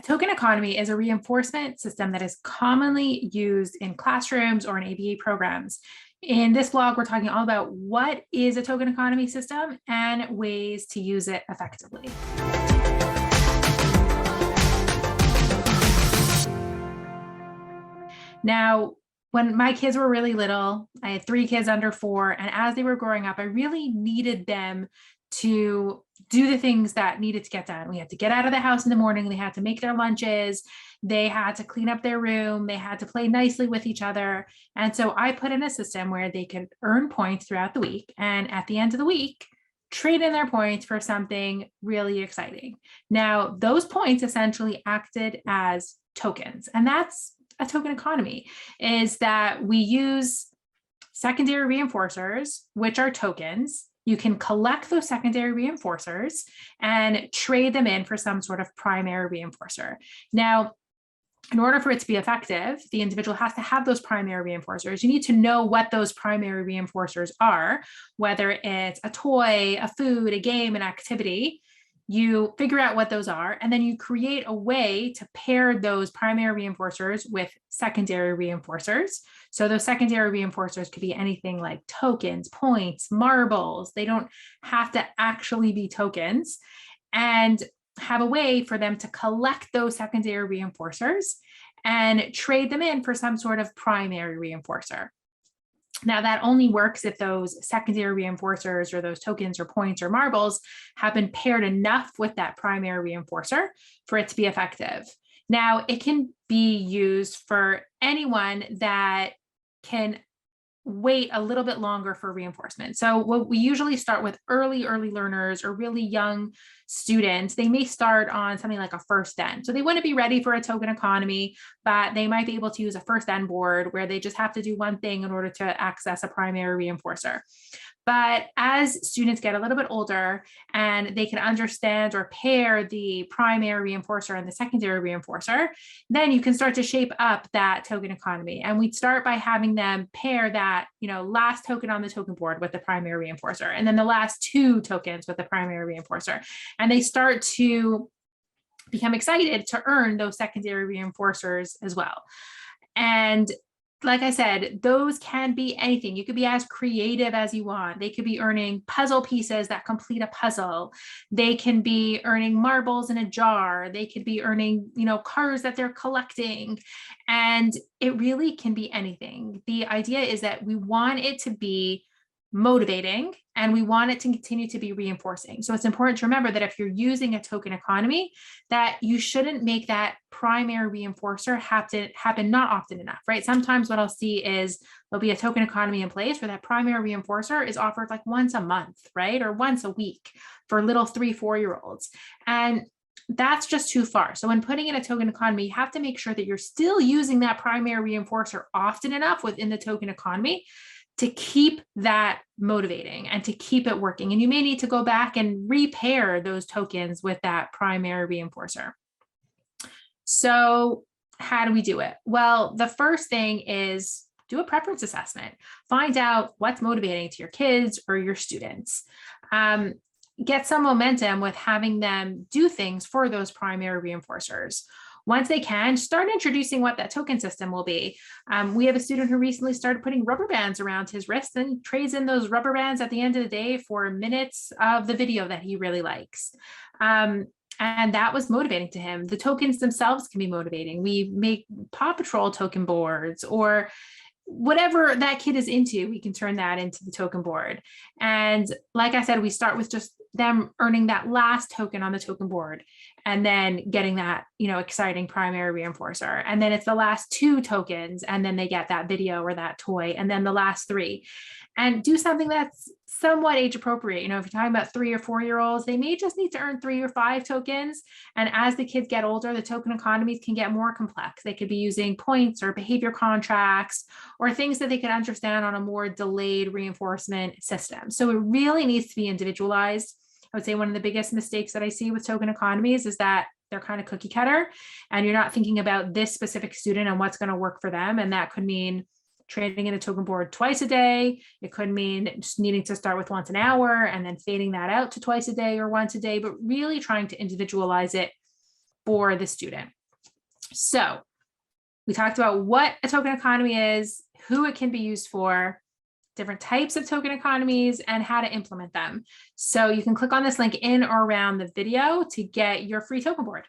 Token economy is a reinforcement system that is commonly used in classrooms or in ABA programs. In this blog, we're talking all about what is a token economy system and ways to use it effectively. Now, when my kids were really little, I had 3 kids under 4, and as they were growing up, I really needed them to do the things that needed to get done. We had to get out of the house in the morning. They had to make their lunches. They had to clean up their room. They had to play nicely with each other. And so I put in a system where they could earn points throughout the week. And at the end of the week, trade in their points for something really exciting. Now, those points essentially acted as tokens. And that's a token economy, is that we use secondary reinforcers, which are tokens. You can collect those secondary reinforcers and trade them in for some sort of primary reinforcer. Now, in order for it to be effective, the individual has to have those primary reinforcers. You need to know what those primary reinforcers are, whether it's a toy, a food, a game, an activity. You figure out what those are, and then you create a way to pair those primary reinforcers with secondary reinforcers. So those secondary reinforcers could be anything like tokens, points, marbles. They don't have to actually be tokens, and have a way for them to collect those secondary reinforcers and trade them in for some sort of primary reinforcer. Now, that only works if those secondary reinforcers or those tokens or points or marbles have been paired enough with that primary reinforcer for it to be effective. Now, it can be used for anyone that can wait a little bit longer for reinforcement. So what we usually start with early learners or really young students, they may start on something like a first N. So they wouldn't be ready for a token economy, but they might be able to use a first N board where they just have to do one thing in order to access a primary reinforcer. But as students get a little bit older and they can understand or pair the primary reinforcer and the secondary reinforcer, then you can start to shape up that token economy. And we'd start by having them pair that, last token on the token board with the primary reinforcer, and then the last 2 tokens with the primary reinforcer. And they start to become excited to earn those secondary reinforcers as well. And like I said, those can be anything. You could be as creative as you want. They could be earning puzzle pieces that complete a puzzle. They can be earning marbles in a jar. They could be earning, cars that they're collecting. And it really can be anything. The idea is that we want it to be motivating and we want it to continue to be reinforcing. So it's important to remember that if you're using a token economy, that you shouldn't make that primary reinforcer happen not often enough, right? Sometimes what I'll see is there'll be a token economy in place where that primary reinforcer is offered like once a month, right? Or once a week for little 3-4-year-olds. And that's just too far. So when putting in a token economy, you have to make sure that you're still using that primary reinforcer often enough within the token economy to keep that motivating and to keep it working. And you may need to go back and repair those tokens with that primary reinforcer. So how do we do it? Well, the first thing is do a preference assessment. Find out what's motivating to your kids or your students. Get some momentum with having them do things for those primary reinforcers. Once they can, start introducing what that token system will be. We have a student who recently started putting rubber bands around his wrists and trades in those rubber bands at the end of the day for minutes of the video that he really likes. And that was motivating to him. The tokens themselves can be motivating. We make Paw Patrol token boards or whatever that kid is into, we can turn that into the token board. And like I said, we start with just them earning that last token on the token board and then getting that, exciting primary reinforcer. And then it's the last 2 tokens, and then they get that video or that toy, and then the last 3. And do something that's somewhat age appropriate. If you're talking about 3 or 4-year-olds, they may just need to earn 3 or 5 tokens. And as the kids get older, the token economies can get more complex. They could be using points or behavior contracts or things that they can understand on a more delayed reinforcement system. So it really needs to be individualized. I would say one of the biggest mistakes that I see with token economies is that they're kind of cookie cutter and you're not thinking about this specific student and what's going to work for them. And that could mean trading in a token board twice a day. It could mean just needing to start with once an hour and then fading that out to twice a day or once a day, but really trying to individualize it for the student. So we talked about what a token economy is, who it can be used for, different types of token economies, and how to implement them. So you can click on this link in or around the video to get your free token board.